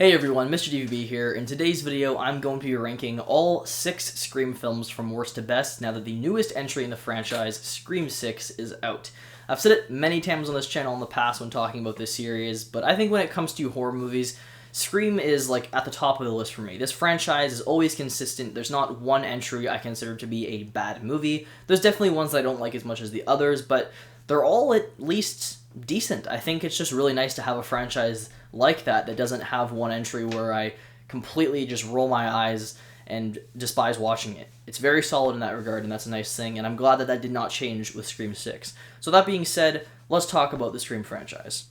Hey everyone, Mr. DVB here. In today's video, I'm going to be ranking all 6 Scream films from worst to best now that the newest entry in the franchise, Scream 6, is out. I've said it many times on this channel in the past when talking about this series, but I think when it comes to horror movies, Scream is at the top of the list for me. This franchise is always consistent. There's not one entry I consider to be a bad movie. There's definitely ones that I don't like as much as the others, but they're all at least decent. I think it's just really nice to have a franchise like that doesn't have one entry where I completely just roll my eyes and despise watching it. It's very solid in that regard, and that's a nice thing, and I'm glad that that did not change with Scream 6. So that being said, let's talk about the Scream franchise.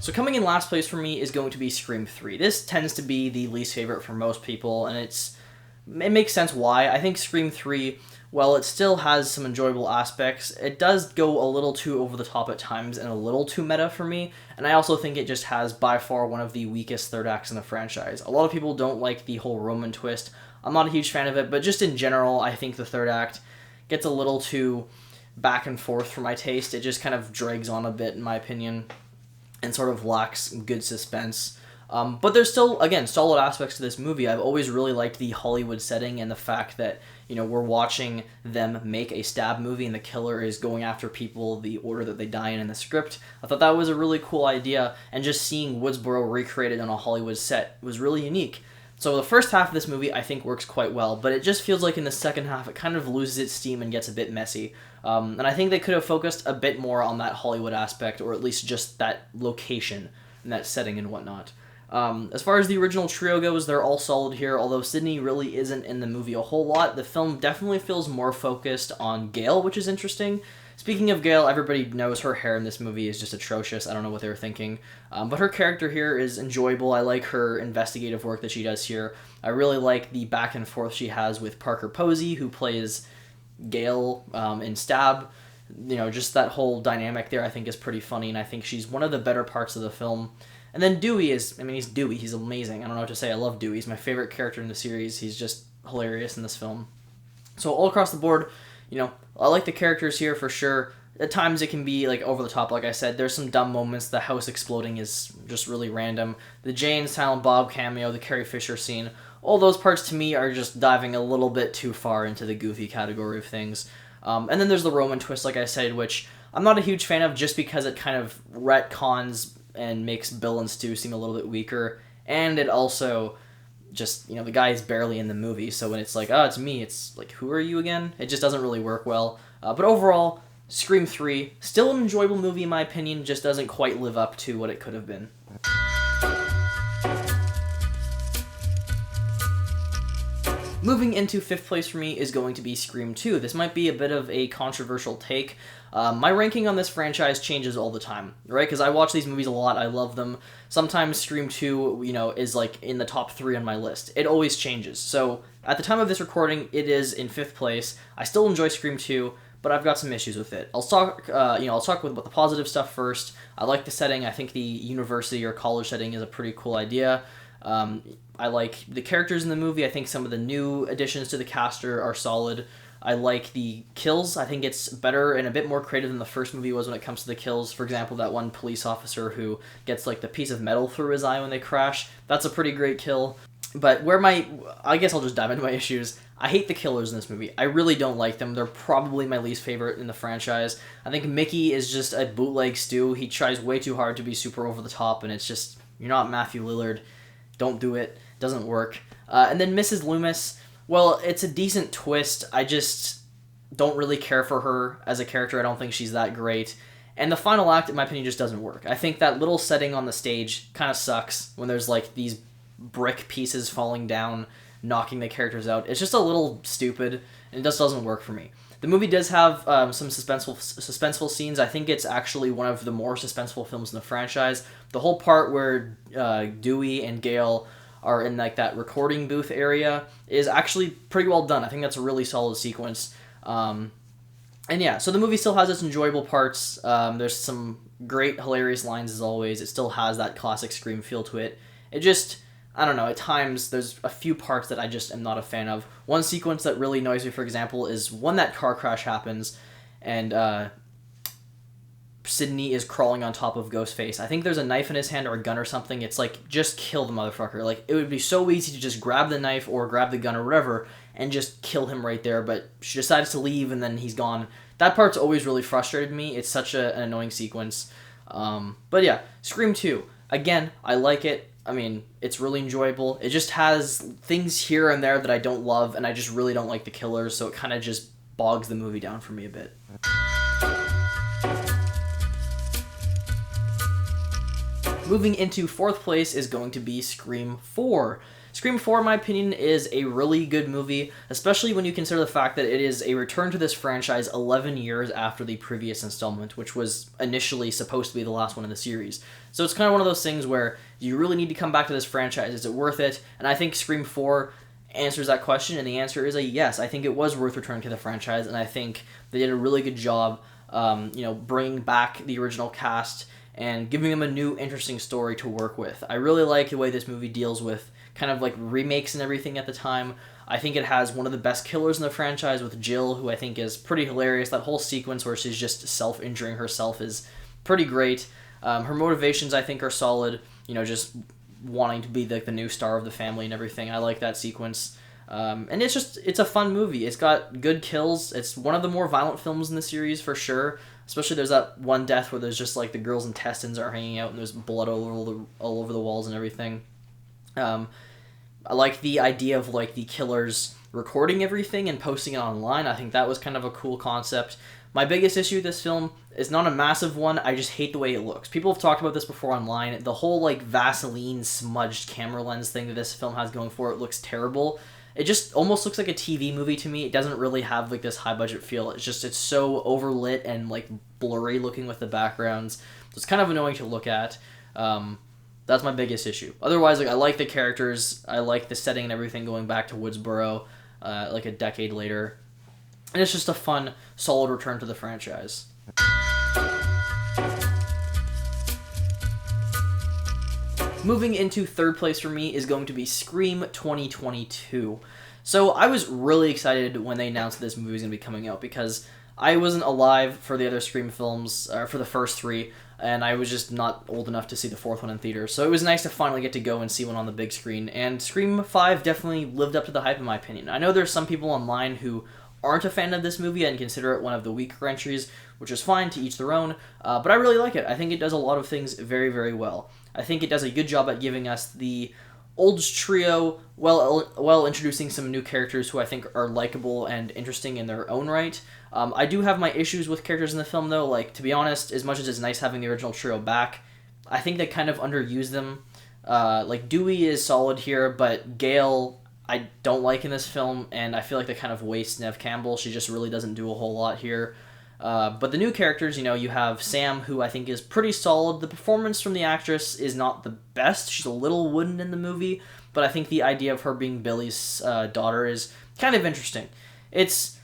So coming in last place for me is going to be Scream 3. This tends to be the least favorite for most people, and it makes sense why. I think Scream 3, while it still has some enjoyable aspects, it does go a little too over the top at times and a little too meta for me, and I also think it just has by far one of the weakest third acts in the franchise. A lot of people don't like the whole Roman twist. I'm not a huge fan of it, but just in general, I think the third act gets a little too back and forth for my taste. It just kind of drags on a bit, in my opinion, and sort of lacks good suspense. But there's still, again, solid aspects to this movie. I've always really liked the Hollywood setting and the fact that, we're watching them make a stab movie and the killer is going after people the order that they die in the script. I thought that was a really cool idea, and just seeing Woodsboro recreated on a Hollywood set was really unique. So the first half of this movie, I think, works quite well, but it just feels like in the second half it kind of loses its steam and gets a bit messy. And I think they could have focused a bit more on that Hollywood aspect, or at least just that location and that setting and whatnot. As far as the original trio goes, they're all solid here, although Sydney really isn't in the movie a whole lot. The film definitely feels more focused on Gail, which is interesting. Speaking of Gail, everybody knows her hair in this movie is just atrocious. I don't know what they were thinking. But her character here is enjoyable. I like her investigative work that she does here. I really like the back and forth she has with Parker Posey, who plays Gail in Stab. Just that whole dynamic there I think is pretty funny, and I think she's one of the better parts of the film. And then Dewey he's Dewey. He's amazing. I don't know what to say. I love Dewey. He's my favorite character in the series. He's just hilarious in this film. So all across the board, I like the characters here for sure. At times it can be over the top, like I said. There's some dumb moments. The house exploding is just really random. The Jay and Silent Bob cameo, the Carrie Fisher scene, all those parts to me are just diving a little bit too far into the goofy category of things. And then there's the Roman twist, like I said, which I'm not a huge fan of just because it kind of retcons and makes Bill and Stu seem a little bit weaker, and it also just, the guy is barely in the movie, so when it's it's me, it's who are you again? It just doesn't really work well. But overall, Scream 3, still an enjoyable movie in my opinion, just doesn't quite live up to what it could have been. Moving into 5th place for me is going to be Scream 2. This might be a bit of a controversial take. My ranking on this franchise changes all the time, right? Because I watch these movies a lot. I love them. Sometimes Scream 2, is in the top 3 on my list. It always changes. So at the time of this recording, it is in 5th place. I still enjoy Scream 2, but I've got some issues with it. I'll talk about the positive stuff first. I like the setting. I think the university or college setting is a pretty cool idea. I like the characters in the movie. I think some of the new additions to the cast are solid. I like the kills. I think it's better and a bit more creative than the first movie was when it comes to the kills. For example, that one police officer who gets the piece of metal through his eye when they crash. That's a pretty great kill. But I guess I'll just dive into my issues. I hate the killers in this movie. I really don't like them. They're probably my least favorite in the franchise. I think Mickey is just a bootleg Stu. He tries way too hard to be super over the top, and it's just, you're not Matthew Lillard. Don't do it. Doesn't work. And then Mrs. Loomis, well, it's a decent twist. I just don't really care for her as a character. I don't think she's that great. And the final act, in my opinion, just doesn't work. I think that little setting on the stage kind of sucks when there's these brick pieces falling down, knocking the characters out. It's just a little stupid, and it just doesn't work for me. The movie does have some suspenseful scenes. I think it's actually one of the more suspenseful films in the franchise. The whole part where Dewey and Gail are in that recording booth area is actually pretty well done. I think that's a really solid sequence. And yeah, so the movie still has its enjoyable parts. There's some great, hilarious lines as always. It still has that classic Scream feel to it. It just, I don't know, at times there's a few parts that I just am not a fan of. One sequence that really annoys me, for example, is when that car crash happens and Sydney is crawling on top of Ghostface. I think there's a knife in his hand or a gun or something. It's like, just kill the motherfucker. Like, it would be so easy to just grab the knife or grab the gun or whatever and just kill him right there, but she decides to leave and then he's gone. That part's always really frustrated me. It's such an annoying sequence. But yeah, Scream 2. Again, I like it. I mean, it's really enjoyable. It just has things here and there that I don't love, and I just really don't like the killers, so it kind of just bogs the movie down for me a bit. Moving into fourth place is going to be Scream 4. Scream 4, in my opinion, is a really good movie, especially when you consider the fact that it is a return to this franchise 11 years after the previous installment, which was initially supposed to be the last one in the series. So it's kind of one of those things where you really need to come back to this franchise. Is it worth it? And I think Scream 4 answers that question, and the answer is a yes. I think it was worth returning to the franchise, and I think they did a really good job, bringing back the original cast and giving them a new, interesting story to work with. I really like the way this movie deals with kind of like remakes and everything at the time. I think it has one of the best killers in the franchise with Jill, who I think is pretty hilarious. That whole sequence where she's just self-injuring herself is pretty great. Her motivations, I think, are solid. Just wanting to be the new star of the family and everything. I like that sequence. And it's a fun movie. It's got good kills. It's one of the more violent films in the series for sure. Especially there's that one death where there's just like the girl's intestines are hanging out and there's blood all over the walls and everything. I like the idea of like the killers recording everything and posting it online. I think that was kind of a cool concept. My biggest issue with this film is not a massive one. I just hate the way it looks. People have talked about this before online. The whole like Vaseline smudged camera lens thing that this film has going for it looks terrible. It just almost looks like a TV movie to me. It doesn't really have like this high budget feel. It's so overlit and like blurry looking with the backgrounds. So it's kind of annoying to look at. That's my biggest issue. Otherwise, like I like the characters. I like the setting and everything going back to Woodsboro, like a decade later. And it's just a fun, solid return to the franchise. Moving into third place for me is going to be Scream 2022. So I was really excited when they announced that this movie was going to be coming out because I wasn't alive for the other Scream films, or for the first three, and I was just not old enough to see the fourth one in theaters. So it was nice to finally get to go and see one on the big screen, and Scream 5 definitely lived up to the hype in my opinion. I know there's some people online who aren't a fan of this movie and consider it one of the weaker entries, which is fine, to each their own, but I really like it. I think it does a lot of things very, very well. I think it does a good job at giving us the Olds trio while introducing some new characters who I think are likable and interesting in their own right. I do have my issues with characters in the film, though. Like, to be honest, as much as it's nice having the original trio back, I think they kind of underuse them. Like, Dewey is solid here, but Gail I don't like in this film, and I feel like they kind of waste Neve Campbell. She just really doesn't do a whole lot here. But the new characters, you have Sam, who I think is pretty solid. The performance from the actress is not the best. She's a little wooden in the movie, but I think the idea of her being Billy's daughter is kind of interesting. It's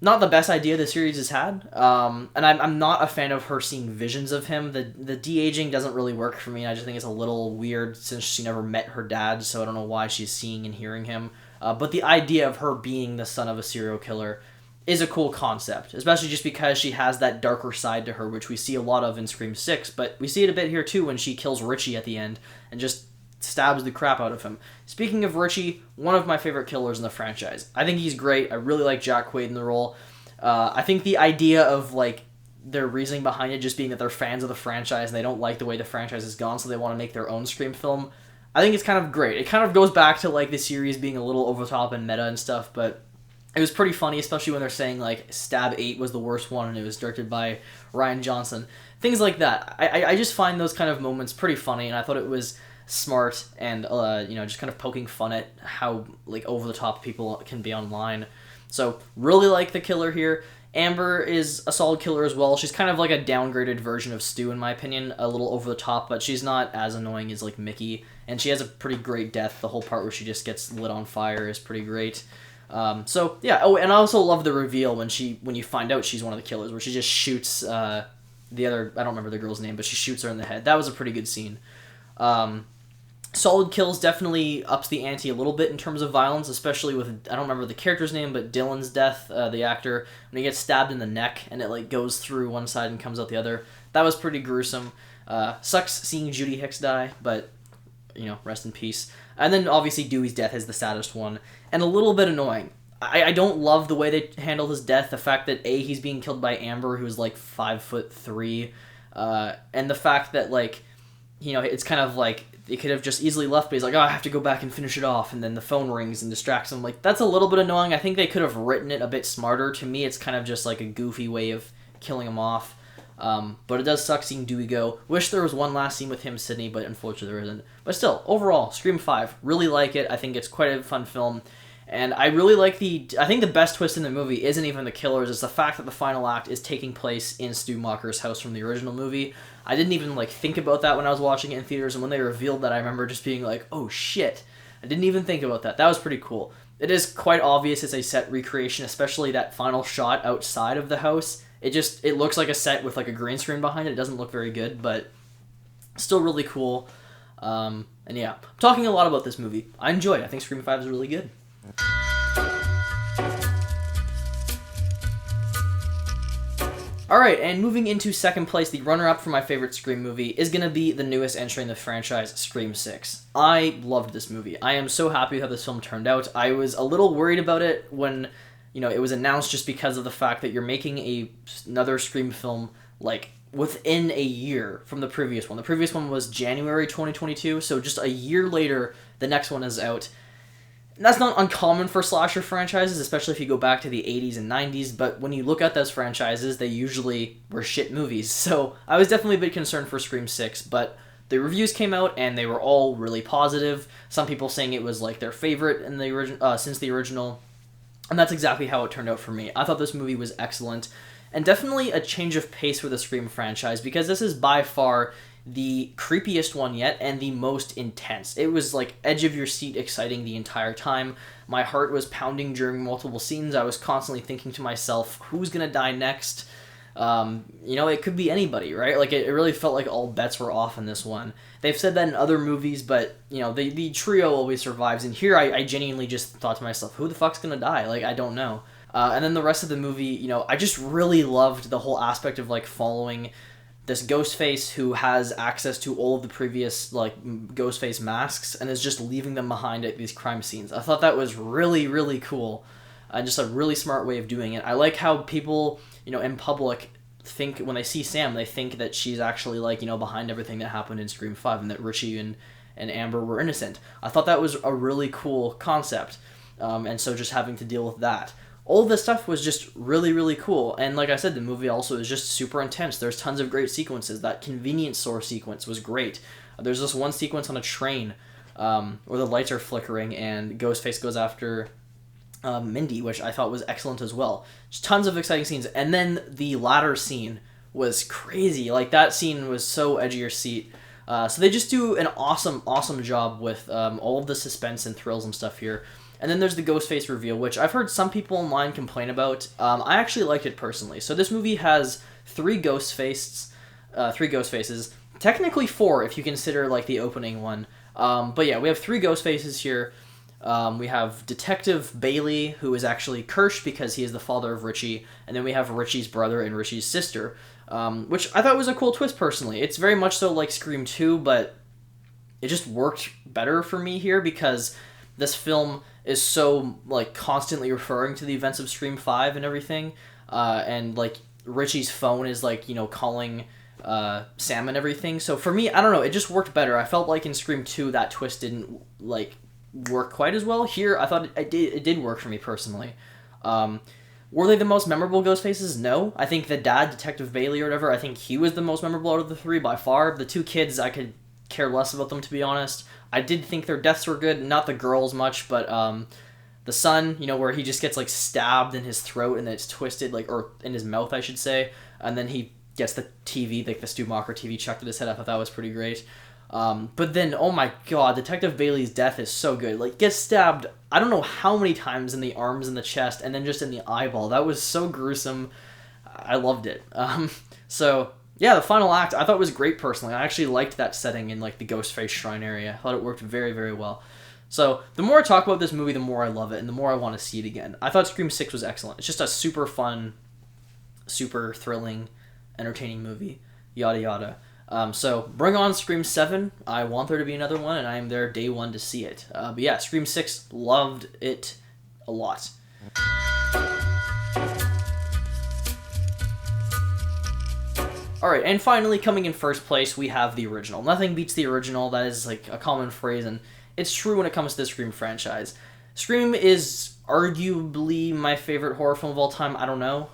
not the best idea the series has had, and I'm not a fan of her seeing visions of him. The de-aging doesn't really work for me. I just think it's a little weird since she never met her dad, so I don't know why she's seeing and hearing him. But the idea of her being the son of a serial killer is a cool concept, especially just because she has that darker side to her, which we see a lot of in Scream 6, but we see it a bit here too when she kills Richie at the end and just stabs the crap out of him. Speaking of Richie, one of my favorite killers in the franchise. I think he's great. I really like Jack Quaid in the role. I think the idea of like their reasoning behind it just being that they're fans of the franchise and they don't like the way the franchise has gone, so they want to make their own Scream film, I think it's kind of great. It kind of goes back to like the series being a little over the top and meta and stuff, but it was pretty funny, especially when they're saying, like, Stab 8 was the worst one, and it was directed by Rian Johnson. Things like that. I just find those kind of moments pretty funny, and I thought it was smart and, just kind of poking fun at how, like, over-the-top people can be online. So, really like the killer here. Amber is a solid killer as well. She's kind of like a downgraded version of Stu, in my opinion. A little over-the-top, but she's not as annoying as, like, Mickey. And she has a pretty great death. The whole part where she just gets lit on fire is pretty great. So yeah. Oh, and I also love the reveal when you find out she's one of the killers, where she just shoots the other. I don't remember the girl's name, but she shoots her in the head. That was a pretty good scene. Solid Kills definitely ups the ante a little bit in terms of violence, especially with, I don't remember the character's name, but Dylan's death, the actor, when he gets stabbed in the neck and it like goes through one side and comes out the other. That was pretty gruesome. Sucks seeing Judy Hicks die, but rest in peace. And then obviously Dewey's death is the saddest one, and a little bit annoying. I don't love the way they handled his death. The fact that he's being killed by Amber, who's like 5'3", and the fact that it's kind of like they could have just easily left, but he's like, oh, I have to go back and finish it off, and then the phone rings and distracts him. Like, that's a little bit annoying. I think they could have written it a bit smarter. To me, it's kind of just like a goofy way of killing him off. But it does suck seeing Dewey go. Wish there was one last scene with him, Sydney, but unfortunately there isn't. But still, overall, Scream 5, really like it. I think it's quite a fun film. And I really like I think the best twist in the movie isn't even the killers, it's the fact that the final act is taking place in Stu Macher's house from the original movie. I didn't even think about that when I was watching it in theaters, and when they revealed that, I remember just being like, oh shit. I didn't even think about that. That was pretty cool. It is quite obvious it's a set recreation, especially that final shot outside of the house. It looks like a set with a green screen behind it. It doesn't look very good, but still really cool. And yeah, I'm talking a lot about this movie. I enjoyed it. I think Scream 5 is really good. Alright, and moving into second place, the runner-up for my favorite Scream movie is going to be the newest entry in the franchise, Scream 6. I loved this movie. I am so happy how this film turned out. I was a little worried about it when it was announced, just because of the fact that you're making another Scream film within a year from the previous one. The previous one was January 2022, so just a year later, the next one is out. And that's not uncommon for slasher franchises, especially if you go back to the 80s and 90s, but when you look at those franchises, they usually were shit movies. So I was definitely a bit concerned for Scream 6, but the reviews came out and they were all really positive. Some people saying it was their favorite in the since the original, and that's exactly how it turned out for me. I thought this movie was excellent, and definitely a change of pace for the Scream franchise, because this is by far the creepiest one yet and the most intense. It was edge of your seat exciting the entire time. My heart was pounding during multiple scenes. I was constantly thinking to myself, who's gonna die next? It could be anybody, right? It really felt like all bets were off in this one. They've said that in other movies, but the trio always survives, and here I genuinely just thought to myself, who the fuck's gonna die? I don't know. And then the rest of the movie, I just really loved the whole aspect of following this Ghostface who has access to all of the previous Ghostface masks and is just leaving them behind at these crime scenes. I thought that was really, really cool, and just a really smart way of doing it. I like how people in public think, when they see Sam, they think that she's actually behind everything that happened in Scream 5, and that Richie and Amber were innocent. I thought that was a really cool concept, and so just having to deal with that. All of this stuff was just really, really cool. And like I said, the movie also is just super intense. There's tons of great sequences. That convenience store sequence was great. There's this one sequence on a train where the lights are flickering and Ghostface goes after Mindy, which I thought was excellent as well. Just tons of exciting scenes. And then the ladder scene was crazy. That scene was so edge of your seat. So they just do an awesome, awesome job with all of the suspense and thrills and stuff here. And then there's the Ghostface reveal, which I've heard some people online complain about. I actually liked it personally. So this movie has three Ghostfaces. Technically 4 if you consider the opening one. But yeah, we have 3 Ghostfaces here. We have Detective Bailey, who is actually Kirsch because he is the father of Richie. And then we have Richie's brother and Richie's sister, which I thought was a cool twist personally. It's very much so like Scream 2, but it just worked better for me here because this film is so constantly referring to the events of Scream 5 and everything, and Richie's phone is calling Sam and everything. So for me, I don't know, it just worked better. I felt in Scream 2 that twist didn't work quite as well. Here I thought it did work for me personally. Were they the most memorable Ghostfaces? No. I think the dad, Detective Bailey or whatever, I think he was the most memorable out of the 3 by far. The 2 kids, I could care less about them, to be honest. I did think their deaths were good, not the girls much, but the son, where he just gets stabbed in his throat and then it's twisted, or in his mouth, I should say, and then he gets the TV, the Stu Macher TV chucked at his head. I thought that was pretty great. But then, oh my god, Detective Bailey's death is so good. Gets stabbed, I don't know how many times in the arms and the chest, and then just in the eyeball. That was so gruesome. I loved it. So Yeah, the final act I thought was great personally. I actually liked that setting in like the Ghostface Shrine area. I thought it worked very, very well. So the more I talk about this movie, the more I love it, and the more I want to see it again. I thought Scream 6 was excellent. It's just a super fun, super thrilling, entertaining movie. Yada yada. So bring on Scream 7. I want there to be another one, and I am there day one to see it. But yeah, Scream 6, loved it a lot. Alright, and finally, coming in first place, we have the original. Nothing beats the original. That is like a common phrase, and it's true when it comes to the Scream franchise. Scream is arguably my favorite horror film of all time. I don't know.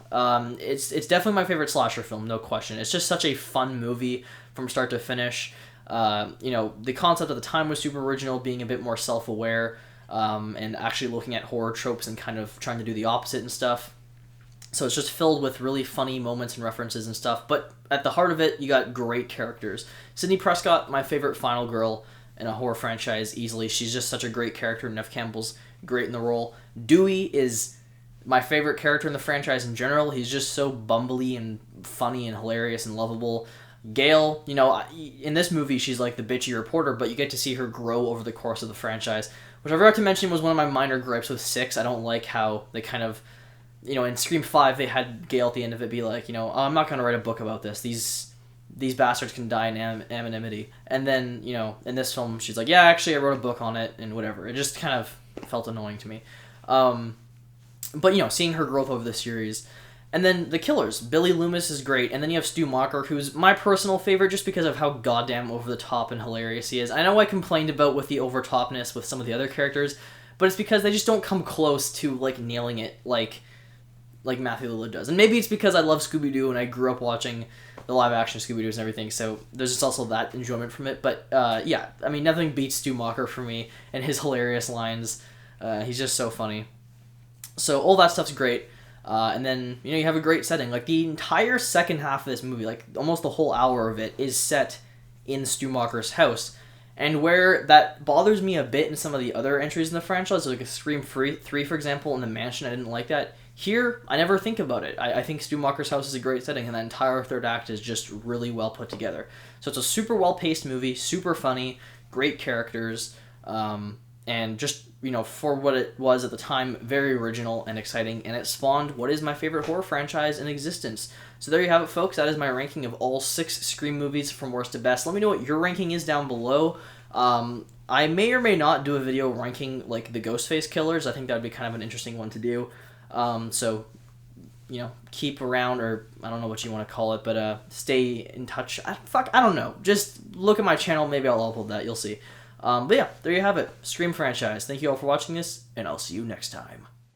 It's definitely my favorite slasher film, no question. It's just such a fun movie from start to finish. The concept at the time was super original, being a bit more self-aware, and actually looking at horror tropes and kind of trying to do the opposite and stuff. So it's just filled with really funny moments and references and stuff. But at the heart of it, you got great characters. Sidney Prescott, my favorite final girl in a horror franchise, easily. She's just such a great character. Neve Campbell's great in the role. Dewey is my favorite character in the franchise in general. He's just so bumbly and funny and hilarious and lovable. Gail, in this movie, she's like the bitchy reporter, but you get to see her grow over the course of the franchise, which I forgot to mention was one of my minor gripes with 6. I don't like how they kind of, in Scream 5, they had Gail at the end of it be like, oh, I'm not going to write a book about this. These bastards can die in anonymity. And then, in this film, she's like, yeah, actually, I wrote a book on it, and whatever. It just kind of felt annoying to me. But, seeing her growth over the series. And then the killers. Billy Loomis is great. And then you have Stu Macher, who's my personal favorite just because of how goddamn over-the-top and hilarious he is. I know I complained about with the over-topness with some of the other characters, but it's because they just don't come close to, nailing it like Matthew Lillard does. And maybe it's because I love Scooby-Doo and I grew up watching the live-action Scooby-Doos and everything, so there's just also that enjoyment from it. But, nothing beats Stu Macher for me and his hilarious lines. He's just so funny. So all that stuff's great. And then, you have a great setting. The entire second half of this movie, almost the whole hour of it, is set in Stu Macher's house. And where that bothers me a bit in some of the other entries in the franchise, like a Scream 3, for example, in the mansion, I didn't like that. Here, I never think about it. I think Stu Macher's house is a great setting, and that entire third act is just really well put together. So it's a super well-paced movie, super funny, great characters, and just, for what it was at the time, very original and exciting, and it spawned what is my favorite horror franchise in existence. So there you have it, folks. That is my ranking of all 6 Scream movies from worst to best. Let me know what your ranking is down below. I may or may not do a video ranking, the Ghostface killers. I think that would be kind of an interesting one to do. So, keep around, or I don't know what you want to call it, but stay in touch. I don't know. Just look at my channel. Maybe I'll upload that. You'll see. But yeah, there you have it. Scream franchise. Thank you all for watching this, and I'll see you next time.